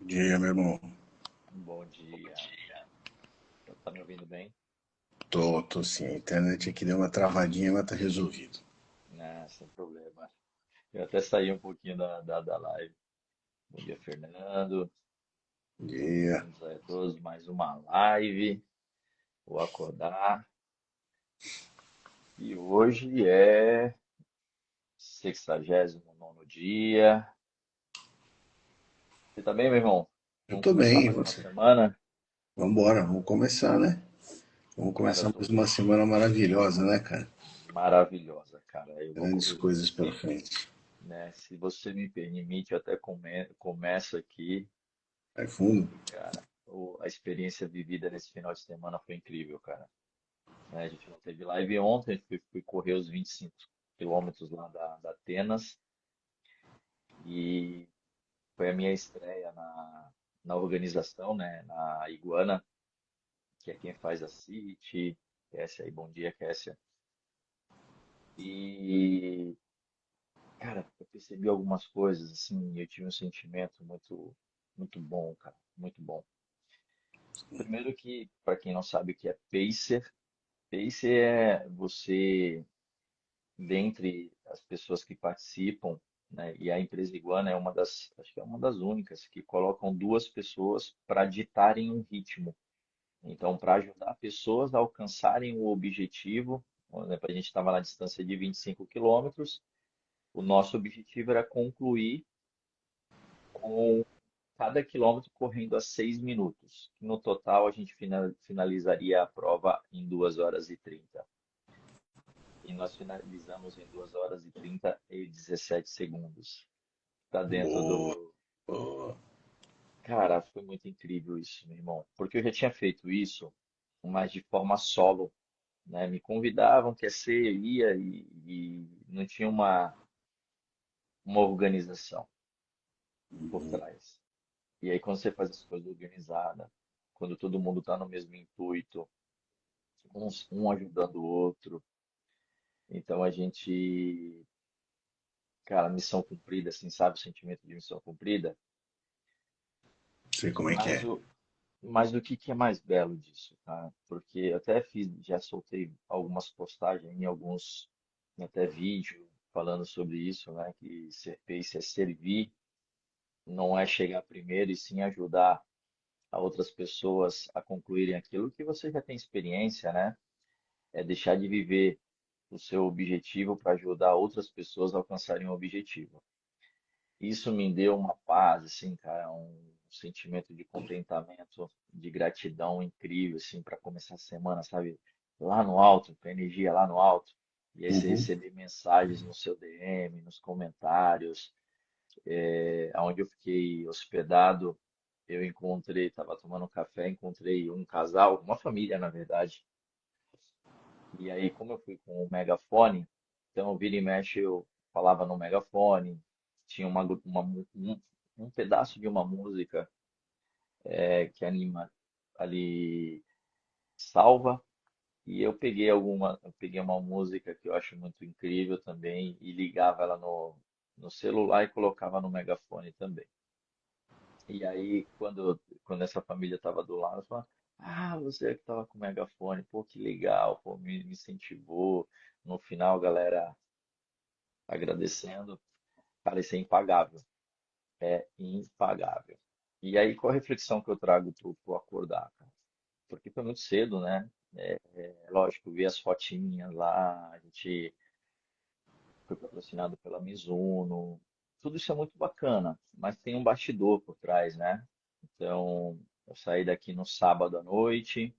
Dia, meu irmão. Bom dia. Tá me ouvindo bem? Tô sim. A internet aqui deu uma travadinha, mas tá resolvido. Sem problema. Eu até saí um pouquinho da live. Bom dia, Fernando. Dia. Bem-vindos aí a todos. Mais uma live. Vou acordar. E hoje é 69º dia. Você tá bem, meu irmão? Eu Vamos tô começar bem, e mais uma você? semana? Vambora, vamos começar, né? Vamos Cara, eu começar tô mais uma semana maravilhosa, né, cara? maravilhosa, cara. Grandes coisas Se pela me, frente. se você me permite, eu até começo aqui. Vai fundo. Cara, a experiência vivida nesse final de semana foi incrível, cara. Né, a gente não teve live ontem, fui correr os 25 quilômetros lá da Atenas e foi a minha estreia na organização, né, na Iguana, que é quem faz a City, Kessia aí, bom dia, Kessia. E, cara, eu percebi algumas coisas, assim, eu tive um sentimento muito bom, cara, muito bom. Primeiro que, para quem não sabe o que é Pacer é você dentre as pessoas que participam, né, e a empresa Iguana é uma das, acho que é uma das únicas que colocam duas pessoas para ditarem um ritmo. Então, para ajudar pessoas a alcançarem o objetivo, por exemplo, a gente estava na distância de 25 quilômetros, o nosso objetivo era concluir com cada quilômetro correndo a 6 minutos. No total, a gente finalizaria a prova em 2 horas e 30. E nós finalizamos em 2 horas e 30 e 17 segundos. Tá dentro Boa, do. boa. Cara, foi muito incrível isso, meu irmão. Porque eu já tinha feito isso, mas de forma solo, né? Me convidavam, quer ser, eu ia e não tinha uma organização por trás. E aí, quando você faz as coisas organizadas, quando todo mundo está no mesmo intuito, um ajudando o outro, então a gente, cara, missão cumprida, assim, sabe, o sentimento de missão cumprida. Sei como é que Mas é. o, Mas o que é mais belo disso, tá? Porque eu até fiz, já soltei algumas postagens em alguns, até vídeo falando sobre isso, né? Que ser pace é servir, não é chegar primeiro e sim ajudar a outras pessoas a concluírem aquilo que você já tem experiência, né? É deixar de viver o seu objetivo para ajudar outras pessoas a alcançarem o objetivo. Isso me deu uma paz, assim, cara, um sentimento de contentamento, de gratidão incrível, assim, para começar a semana, sabe? Lá no alto, com a energia lá no alto. E aí você Uhum. receber mensagens no seu DM, nos comentários, onde eu fiquei hospedado, eu encontrei, estava tomando um café, encontrei um casal, uma família, na verdade. E aí, como eu fui com o megafone, então vira e mexe eu falava no megafone, tinha um pedaço de uma música que anima ali salva, e eu peguei uma música que eu acho muito incrível também e ligava ela no celular e colocava no megafone também. E aí, quando essa família estava do lado, eu falava, ah, você é que estava com o megafone, pô, que legal, pô, me incentivou. No final, a galera agradecendo. Cara, isso é impagável. É impagável. E aí, qual a reflexão que eu trago pro acordar, cara? Porque foi muito cedo, né? É lógico, vi as fotinhas lá, a gente foi patrocinado pela Mizuno. Tudo isso é muito bacana, mas tem um bastidor por trás, né? Então, eu saí daqui no sábado à noite,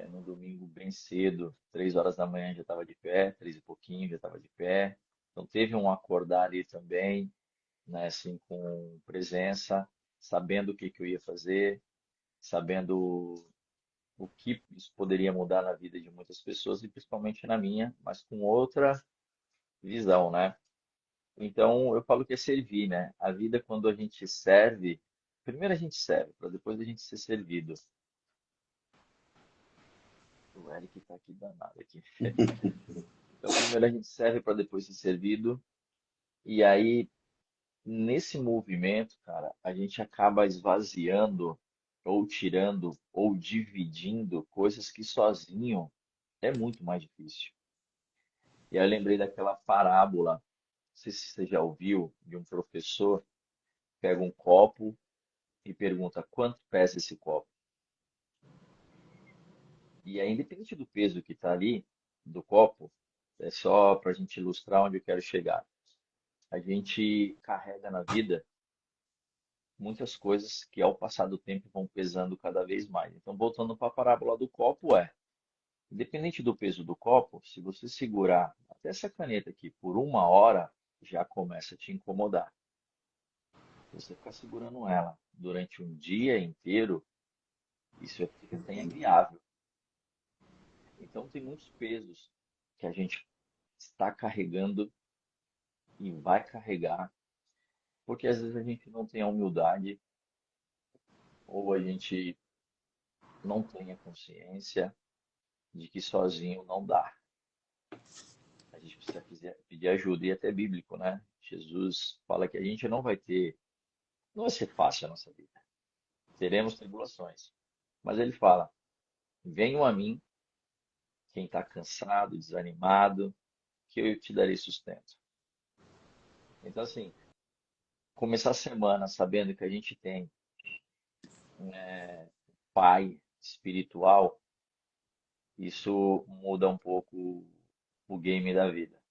no domingo bem cedo, 3 horas da manhã já estava de pé, 3 e pouquinho já estava de pé. Então, teve um acordar ali também, né, assim, com presença, sabendo o que que eu ia fazer, sabendo o que isso poderia mudar na vida de muitas pessoas e principalmente na minha, mas com outra visão, né? Então, eu falo que é servir, né? A vida, quando a gente serve, primeiro a gente serve, para depois a gente ser servido. O Eric tá aqui danado aqui. Então, primeiro a gente serve para depois ser servido. E aí, Nesse movimento, cara, a gente acaba esvaziando, ou tirando, ou dividindo coisas que sozinho é muito mais difícil. E aí eu lembrei daquela parábola, não sei se você já ouviu, de um professor pega um copo e pergunta quanto pesa esse copo. E aí, independente do peso que está ali, do copo, é só para a gente ilustrar onde eu quero chegar. A gente carrega na vida muitas coisas que ao passar do tempo vão pesando cada vez mais. Então, voltando para a parábola do copo, independente do peso do copo, se você segurar até essa caneta aqui por 1 hora, já começa a te incomodar. Se você ficar segurando ela durante um dia inteiro, isso fica até inviável. Então, tem muitos pesos que a gente está carregando e vai carregar, porque às vezes a gente não tem a humildade ou a gente não tem a consciência de que sozinho não dá. A gente precisa pedir ajuda, e até é bíblico, né? Jesus fala que a gente não vai ser fácil a nossa vida. Teremos tribulações. Mas ele fala: venham a mim, quem está cansado, desanimado, que eu te darei sustento. Então, assim, começar a semana sabendo que a gente tem pai espiritual, isso muda um pouco o game da vida.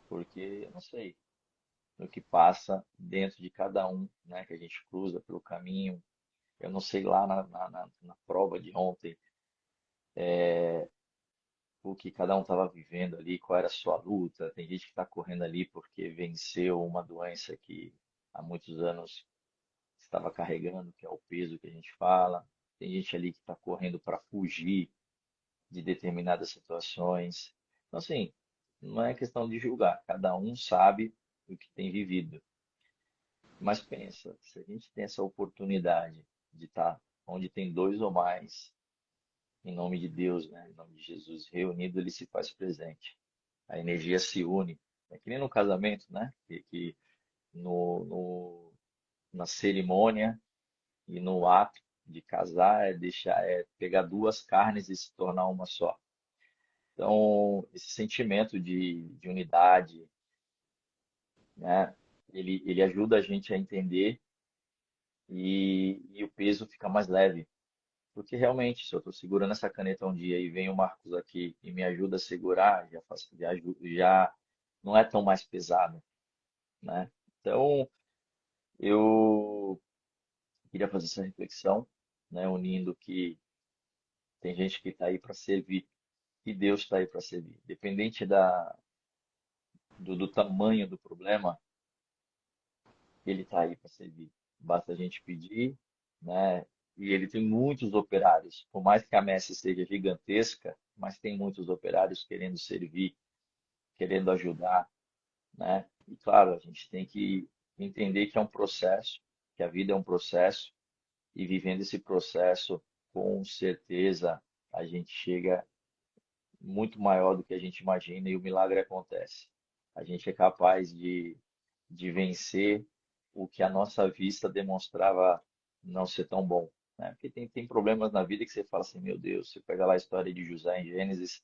Porque eu não sei o que passa dentro de cada um, né, que a gente cruza pelo caminho. Eu não sei lá na prova de ontem o que cada um estava vivendo ali, qual era a sua luta. Tem gente que está correndo ali porque venceu uma doença que há muitos anos estava carregando, que é o peso que a gente fala. Tem gente ali que está correndo para fugir de determinadas situações. Então, assim, não é questão de julgar, cada um sabe o que tem vivido. Mas pensa, se a gente tem essa oportunidade de estar onde tem dois ou mais, em nome de Deus, né, em nome de Jesus, reunido, ele se faz presente. A energia se une. É que nem no casamento, né? Que na cerimônia e no ato de casar é pegar duas carnes e se tornar uma só. Então, esse sentimento de unidade, né? Ele ajuda a gente a entender e o peso fica mais leve. Porque realmente, se eu estou segurando essa caneta um dia e vem o Marcos aqui e me ajuda a segurar, já não é tão mais pesado, né? Então, eu queria fazer essa reflexão, né? Unindo que tem gente que está aí para servir e Deus está aí para servir. Independente do tamanho do problema, ele está aí para servir. Basta a gente pedir, né? E ele tem muitos operários. Por mais que a messe seja gigantesca, mas tem muitos operários querendo servir, querendo ajudar, né? E claro, a gente tem que entender que é um processo, que a vida é um processo, e vivendo esse processo, com certeza a gente chega muito maior do que a gente imagina e o milagre acontece. A gente é capaz de vencer o que a nossa vista demonstrava não ser tão bom, né? Porque tem problemas na vida que você fala assim, meu Deus, você pega lá a história de José em Gênesis,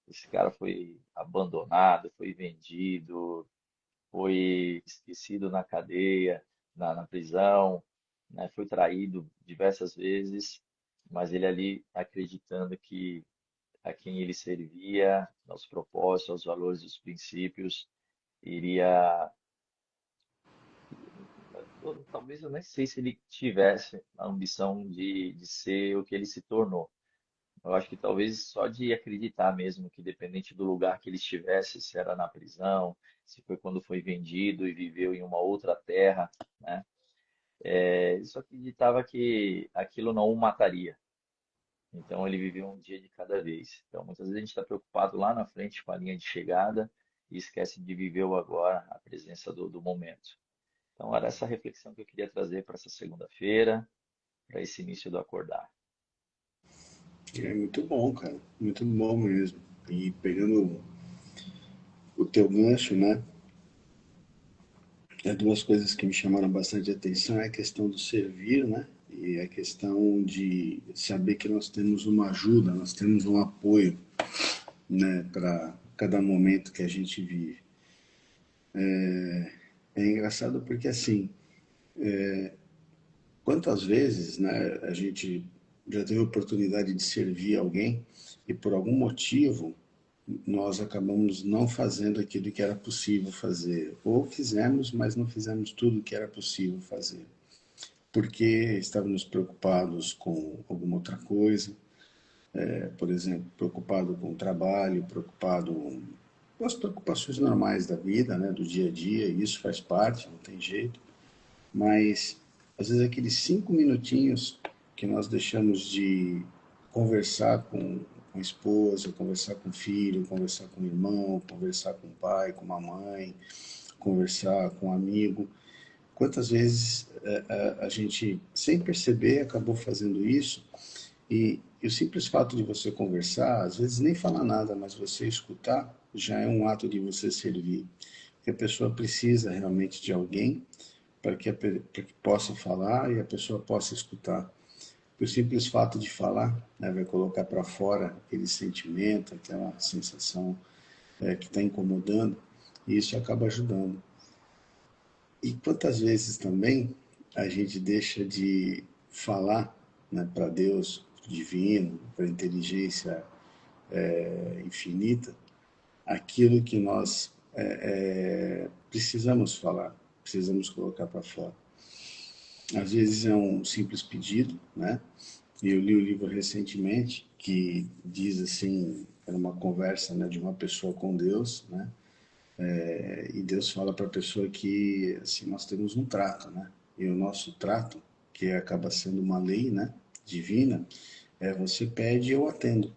esse cara foi abandonado, foi vendido, foi esquecido na cadeia, na prisão, né? Foi traído diversas vezes, mas ele ali acreditando que a quem ele servia, aos propósitos, aos valores, aos princípios, iria. Talvez eu nem sei se ele tivesse a ambição de ser o que ele se tornou. Eu acho que talvez só de acreditar mesmo que, dependente do lugar que ele estivesse, se era na prisão, se foi quando foi vendido e viveu em uma outra terra, né? Ele só acreditava que aquilo não o mataria. Então ele viveu um dia de cada vez. Então muitas vezes a gente está preocupado lá na frente com a linha de chegada e esquece de viver o agora, a presença do momento. Então era essa reflexão que eu queria trazer para essa segunda-feira, para esse início do acordar. É muito bom, cara. Muito bom mesmo. E pegando o teu gancho, né? duas coisas que me chamaram bastante atenção é a questão do servir, né? E a questão de saber que nós temos uma ajuda, nós temos um apoio, né, para cada momento que a gente vive. É engraçado porque, assim, quantas vezes, né, a gente já teve a oportunidade de servir alguém e por algum motivo nós acabamos não fazendo aquilo que era possível fazer, ou fizemos, mas não fizemos tudo o que era possível fazer, porque estávamos preocupados com alguma outra coisa, por exemplo, preocupado com o trabalho, preocupado com as preocupações normais da vida, né, do dia a dia, e isso faz parte, não tem jeito, mas às vezes aqueles 5 minutinhos que nós deixamos de conversar com a esposa, conversar com o filho, conversar com o irmão, conversar com o pai, com a mãe, conversar com um amigo. Quantas vezes a gente, sem perceber, acabou fazendo isso e o simples fato de você conversar, às vezes nem falar nada, mas você escutar, já é um ato de você servir. Porque a pessoa precisa realmente de alguém para que possa falar e a pessoa possa escutar. O simples fato de falar, né, vai colocar para fora aquele sentimento, aquela sensação que está incomodando, e isso acaba ajudando. E quantas vezes também a gente deixa de falar, né, para Deus divino, para a inteligência infinita, aquilo que nós precisamos falar, precisamos colocar para fora. Às vezes é um simples pedido, né? Eu li o livro recentemente que diz assim, era uma conversa, né, de uma pessoa com Deus, né? E Deus fala para a pessoa que assim nós temos um trato, né? E o nosso trato, que acaba sendo uma lei, né, divina, é você pede e eu atendo,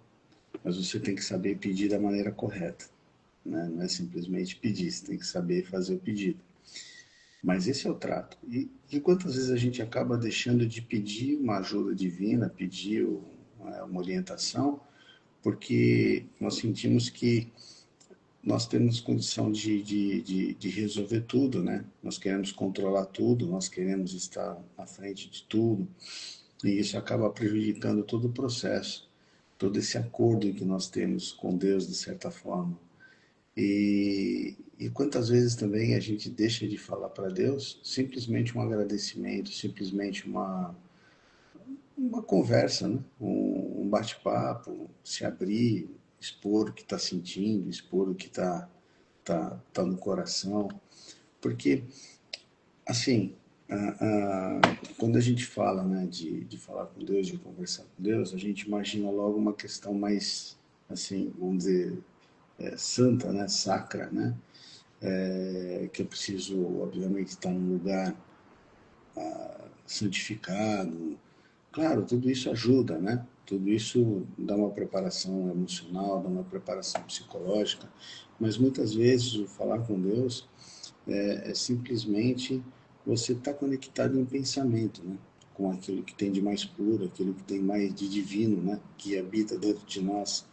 mas você tem que saber pedir da maneira correta, né? Não é simplesmente pedir, você tem que saber fazer o pedido. Mas esse é o trato. E quantas vezes a gente acaba deixando de pedir uma ajuda divina, pedir uma orientação, porque nós sentimos que nós temos condição de resolver tudo, né? Nós queremos controlar tudo, nós queremos estar à frente de tudo, e isso acaba prejudicando todo o processo, todo esse acordo que nós temos com Deus, de certa forma. E quantas vezes também a gente deixa de falar para Deus simplesmente um agradecimento, simplesmente uma conversa, né? Um bate-papo, se abrir, expor o que está sentindo, expor o que tá no coração. Porque, assim, quando a gente fala, né, de falar com Deus, de conversar com Deus, a gente imagina logo uma questão mais, assim, vamos dizer, santa, né, sacra, né? Que eu preciso, obviamente, estar num lugar santificado. Claro, tudo isso ajuda, né? Tudo isso dá uma preparação emocional, dá uma preparação psicológica, mas muitas vezes o falar com Deus é simplesmente você estar conectado em pensamento, né? Com aquilo que tem de mais puro, aquilo que tem mais de divino, né? Que habita dentro de nós,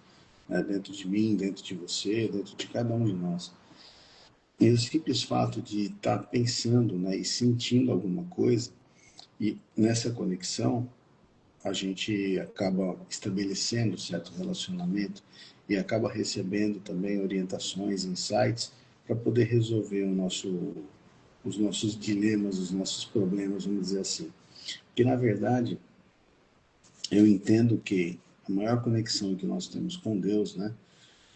né? Dentro de mim, dentro de você, dentro de cada um de nós. E o simples fato de estar pensando, né, e sentindo alguma coisa, e nessa conexão, a gente acaba estabelecendo certo relacionamento e acaba recebendo também orientações, insights, para poder resolver os nossos dilemas, os nossos problemas, vamos dizer assim. Porque, na verdade, eu entendo que a maior conexão que nós temos com Deus, né,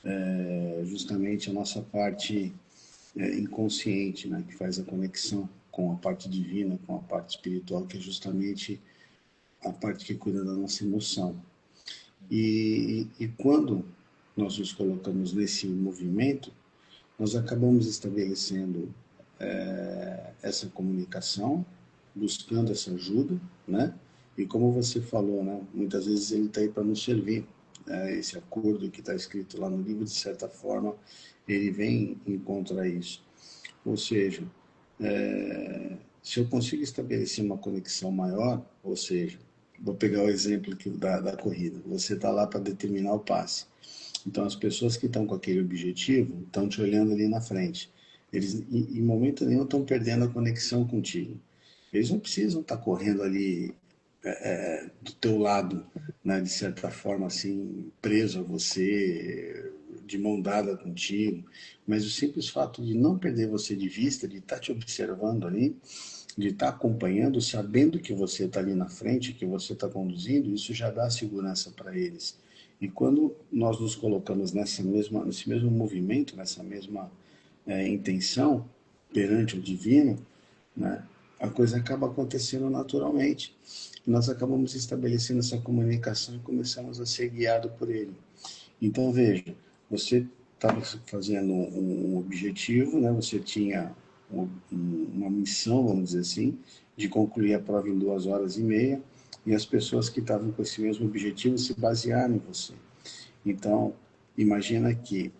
é justamente a nossa parte inconsciente, né, que faz a conexão com a parte divina, com a parte espiritual, que é justamente a parte que cuida da nossa emoção. E quando nós nos colocamos nesse movimento, nós acabamos estabelecendo essa comunicação, buscando essa ajuda, né? E como você falou, né? Muitas vezes ele está aí para nos servir. Esse acordo que está escrito lá no livro, de certa forma, ele vem encontrar isso. Ou seja, se eu consigo estabelecer uma conexão maior, ou seja, vou pegar o exemplo aqui da corrida, você está lá para determinar o passe. Então, as pessoas que estão com aquele objetivo estão te olhando ali na frente. Eles, em momento nenhum, estão perdendo a conexão contigo. Eles não precisam estar correndo ali do teu lado, né, de certa forma, assim, preso a você, de mão dada contigo. Mas o simples fato de não perder você de vista, de estar te observando ali, de estar acompanhando, sabendo que você está ali na frente, que você está conduzindo, isso já dá segurança para eles. E quando nós nos colocamos nesse mesmo movimento, nessa mesma intenção perante o divino, né, a coisa acaba acontecendo naturalmente. Nós acabamos estabelecendo essa comunicação e começamos a ser guiados por ele. Então, veja, você estava fazendo um objetivo, né? Você tinha uma missão, vamos dizer assim, de concluir a prova em 2 horas e meia, e as pessoas que estavam com esse mesmo objetivo se basearam em você. Então, imagina que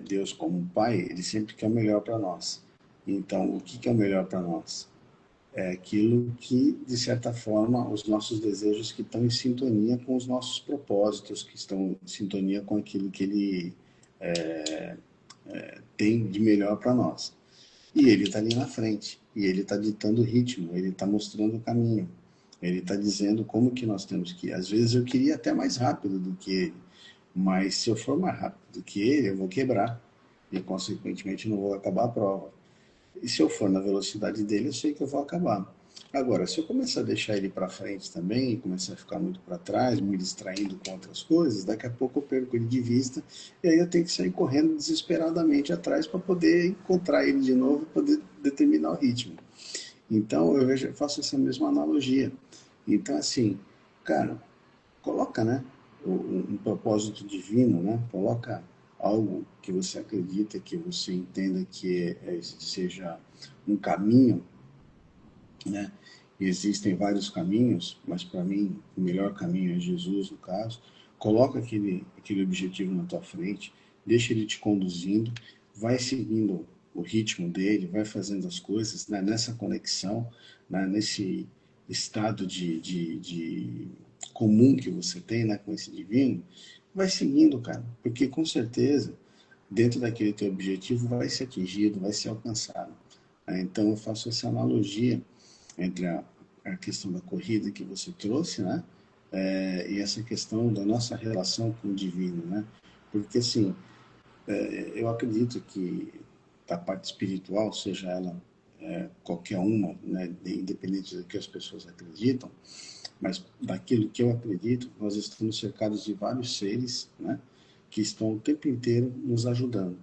Deus, como um pai, ele sempre quer o melhor para nós. Então, o que é o melhor para nós? É aquilo que, de certa forma, os nossos desejos que estão em sintonia com os nossos propósitos, que estão em sintonia com aquilo que ele tem de melhor para nós. E ele está ali na frente, e ele está ditando o ritmo, ele está mostrando o caminho, ele está dizendo como que nós temos que ir. Às vezes eu queria até mais rápido do que ele, mas se eu for mais rápido do que ele, eu vou quebrar, e consequentemente não vou acabar a prova. E se eu for na velocidade dele, eu sei que eu vou acabar. Agora, se eu começar a deixar ele para frente também, e começar a ficar muito para trás, me distraindo com outras coisas, daqui a pouco eu perco ele de vista, e aí eu tenho que sair correndo desesperadamente atrás para poder encontrar ele de novo e poder determinar o ritmo. Então, eu faço essa mesma analogia. Então, assim, cara, coloca, né, um propósito divino, né? Coloca algo que você acredita, que você entenda que seja um caminho, né? Existem vários caminhos, mas para mim o melhor caminho é Jesus, no caso. Coloca aquele objetivo na tua frente, deixa ele te conduzindo, vai seguindo o ritmo dele, vai fazendo as coisas, né? Nessa conexão, né? Nesse estado de comum que você tem, né? Com esse divino, vai seguindo, cara, porque com certeza dentro daquele teu objetivo vai ser atingido, vai ser alcançado. Então eu faço essa analogia entre a questão da corrida que você trouxe, né? E essa questão da nossa relação com o divino, né? Porque assim, eu acredito que da parte espiritual, seja ela qualquer uma, né, independente do que as pessoas acreditam, mas daquilo que eu acredito, nós estamos cercados de vários seres, né, que estão o tempo inteiro nos ajudando.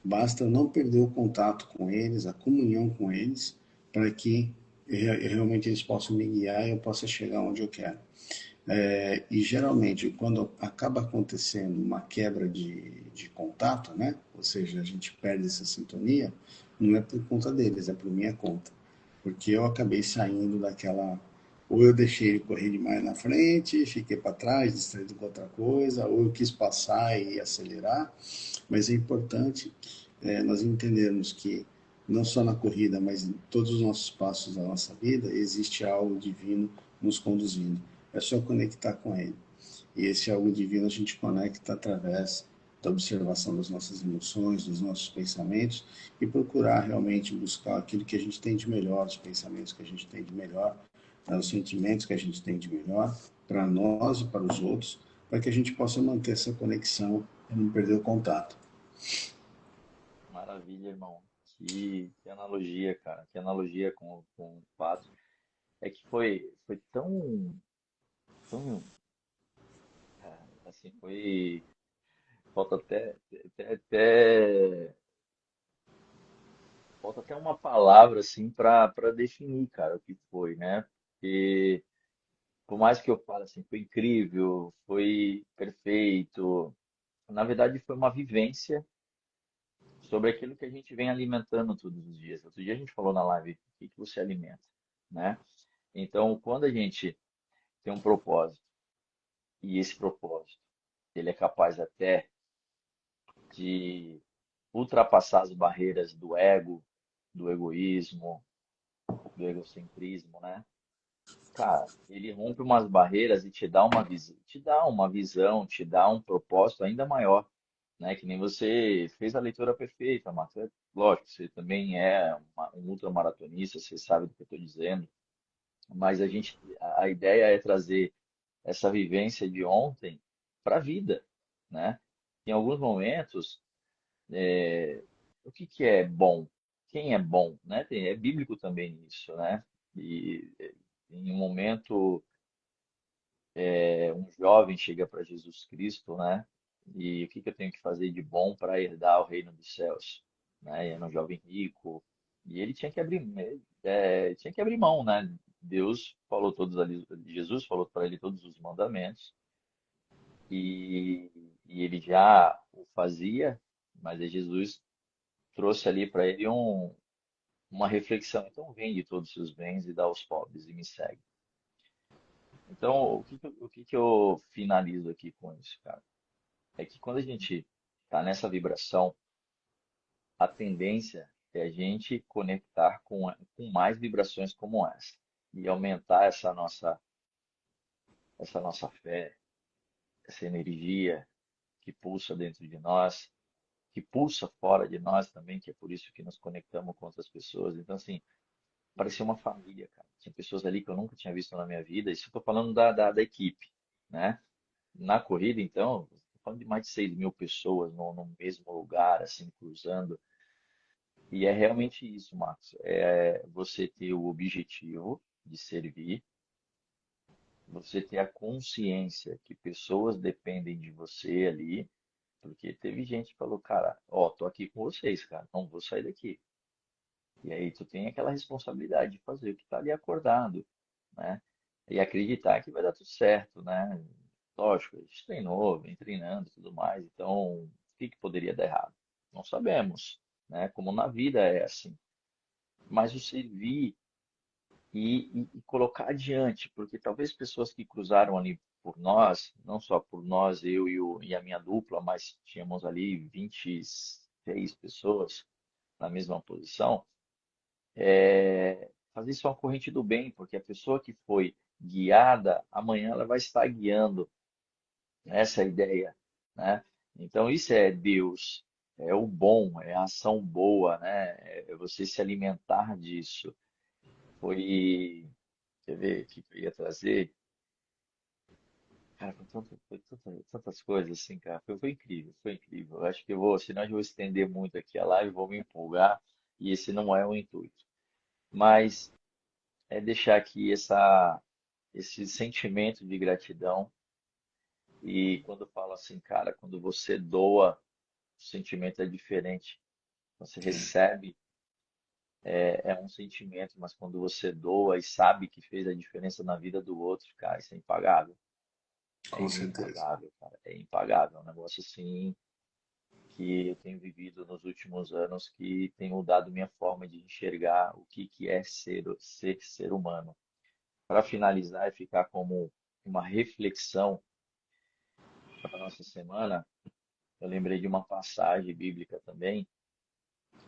Basta não perder o contato com eles, a comunhão com eles, para que realmente eles possam me guiar e eu possa chegar onde eu quero. E geralmente, quando acaba acontecendo uma quebra de contato, né? Ou seja, a gente perde essa sintonia, não é por conta deles, é por minha conta. Porque eu acabei saindo daquela. Ou eu deixei ele correr demais na frente, fiquei para trás, distraído com outra coisa, ou eu quis passar e acelerar. Mas é importante nós entendermos que, não só na corrida, mas em todos os nossos passos da nossa vida, existe algo divino nos conduzindo. É só conectar com ele. E esse algo divino a gente conecta através da observação das nossas emoções, dos nossos pensamentos e procurar realmente buscar aquilo que a gente tem de melhor, os pensamentos que a gente tem de melhor, os sentimentos que a gente tem de melhor para nós e para os outros, para que a gente possa manter essa conexão e não perder o contato. Maravilha, irmão. Que analogia, cara. Que analogia com o fato. É que foi tão, assim, foi, falta falta até uma palavra, assim, para definir, cara, o que foi, né? Porque, por mais que eu fale assim, foi incrível, foi perfeito, na verdade foi uma vivência sobre aquilo que a gente vem alimentando todos os dias. Outro dia a gente falou na live, o que que você alimenta, né? Então, quando a gente tem um propósito, e esse propósito, ele é capaz até de ultrapassar as barreiras do ego, do egoísmo, do egocentrismo, né? Cara, ele rompe umas barreiras e te dá uma visão, te dá um propósito ainda maior, né? Que nem você fez a leitura perfeita, Marcos. lógico, você também é um ultramaratonista, você sabe do que eu estou dizendo, mas a ideia é trazer essa vivência de ontem para a vida, né? Em alguns momentos, o que que é bom? Quem é bom, né? É bíblico também isso, né? E em um momento, um jovem chega para Jesus Cristo, né? E o que que eu tenho que fazer de bom para herdar o reino dos céus? Né? E era um jovem rico e ele tinha que abrir mão, né? Deus falou todos ali, Jesus falou para ele todos os mandamentos e, e ele já o fazia, mas aí Jesus trouxe ali para ele uma reflexão. Então, vende todos os seus bens e dá aos pobres e me segue. Então, o que que eu finalizo aqui com isso, cara? É que quando a gente está nessa vibração, a tendência é a gente conectar com mais vibrações como essa e aumentar essa nossa fé, essa energia que pulsa dentro de nós, que pulsa fora de nós também, que é por isso que nos conectamos com outras pessoas. Então, assim, parecia uma família, cara. Tinha pessoas ali que eu nunca tinha visto na minha vida. Isso eu tô falando da equipe, né? Na corrida, então, tô falando de mais de 6.000 pessoas no mesmo lugar, assim, cruzando. E é realmente isso, Marcos. É você ter o objetivo de servir, você ter a consciência que pessoas dependem de você ali, porque teve gente que falou, cara, ó, tô aqui com vocês, cara, não vou sair daqui. E aí tu tem aquela responsabilidade de fazer o que está ali acordado, né? E acreditar que vai dar tudo certo, né? Lógico, a gente treinou, vem treinando e tudo mais, então o que que poderia dar errado? Não sabemos, né? Como na vida é assim. Mas o servir e colocar adiante, porque talvez pessoas que cruzaram ali por nós, não só por nós, eu e a minha dupla, mas tínhamos ali 26 pessoas na mesma posição, fazer isso uma corrente do bem, porque a pessoa que foi guiada, amanhã ela vai estar guiando essa ideia, né? Então isso é Deus, é o bom, é a ação boa, né? É você se alimentar disso. Foi, quer ver o que eu ia trazer? Cara, tantas coisas assim, cara. Foi incrível, foi incrível. Eu acho que eu vou, senão eu vou estender muito aqui a live, vou me empolgar, e esse não é o intuito. Mas é deixar aqui esse sentimento de gratidão. E quando eu falo assim, cara, quando você doa, o sentimento é diferente. Você recebe, é um sentimento, mas quando você doa e sabe que fez a diferença na vida do outro, cara, isso é impagável. É Com certeza. impagável, cara. É impagável. É um negócio assim que eu tenho vivido nos últimos anos que tem mudado minha forma de enxergar o que que é ser humano. Para finalizar e ficar como uma reflexão para a nossa semana, eu lembrei de uma passagem bíblica também,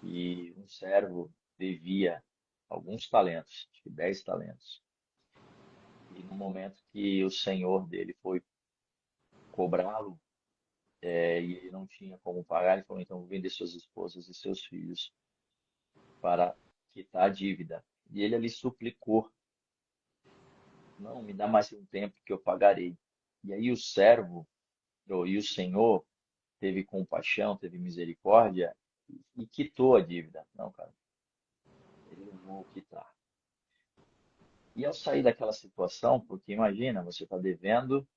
que um servo devia alguns talentos, acho que 10 talentos. E no momento que o senhor dele foi cobrá-lo, e ele não tinha como pagar, ele falou, então vou vender suas esposas e seus filhos para quitar a dívida. E ele ali suplicou, não, me dá mais um tempo que eu pagarei. E aí o servo, e o senhor, teve compaixão, teve misericórdia e quitou a dívida. Não, cara, eu vou quitar. E ao sair daquela situação, porque imagina, você está devendo,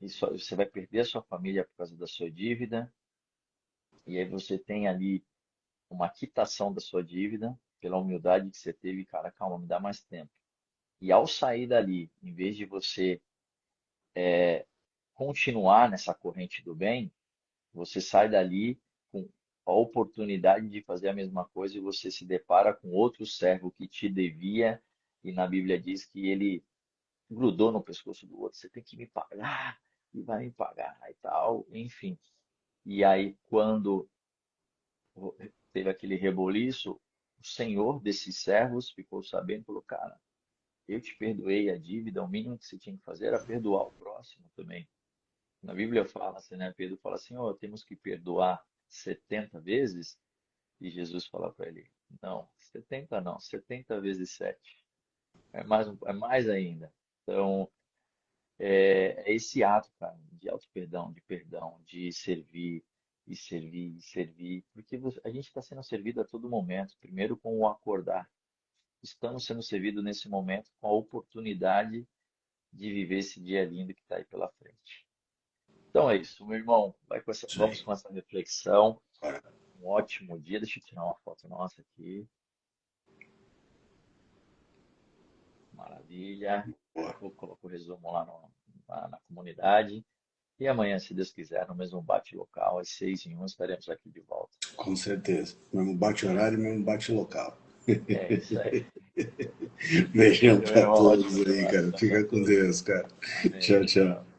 você vai perder a sua família por causa da sua dívida, e aí você tem ali uma quitação da sua dívida, pela humildade que você teve, cara, calma, me dá mais tempo. E ao sair dali, em vez de você continuar nessa corrente do bem, você sai dali com a oportunidade de fazer a mesma coisa e você se depara com outro servo que te devia, e na Bíblia diz que ele grudou no pescoço do outro, você tem que me pagar, e vai me pagar e tal, enfim. E aí, quando teve aquele reboliço, o senhor desses servos ficou sabendo e falou, cara, eu te perdoei a dívida, o mínimo que você tinha que fazer era perdoar o próximo também. Na Bíblia fala assim, né? Pedro fala assim, ó, temos que perdoar 70 vezes, E Jesus fala para ele, não, 70 não, 70 vezes 7. É mais ainda. Então, é esse ato, cara, de auto-perdão, de perdão, de servir, e servir, e servir. Porque a gente está sendo servido a todo momento. Primeiro com o acordar. Estamos sendo servidos nesse momento com a oportunidade de viver esse dia lindo que está aí pela frente. Então é isso, meu irmão. Isso Vamos aí. com essa reflexão. Bora. Um ótimo dia. Deixa eu tirar uma foto nossa aqui. Maravilha. Boa. Vou colocar o resumo lá na comunidade. E amanhã, se Deus quiser, no mesmo bate-local, às 6h01, estaremos aqui de volta. Com certeza. Mesmo bate horário, mesmo bate local. É isso aí. Beijão Meu pra irmão, todos ótima aí, cara. semana para Fica com todos. Deus, cara. Tchau, Amém. tchau. Tchau.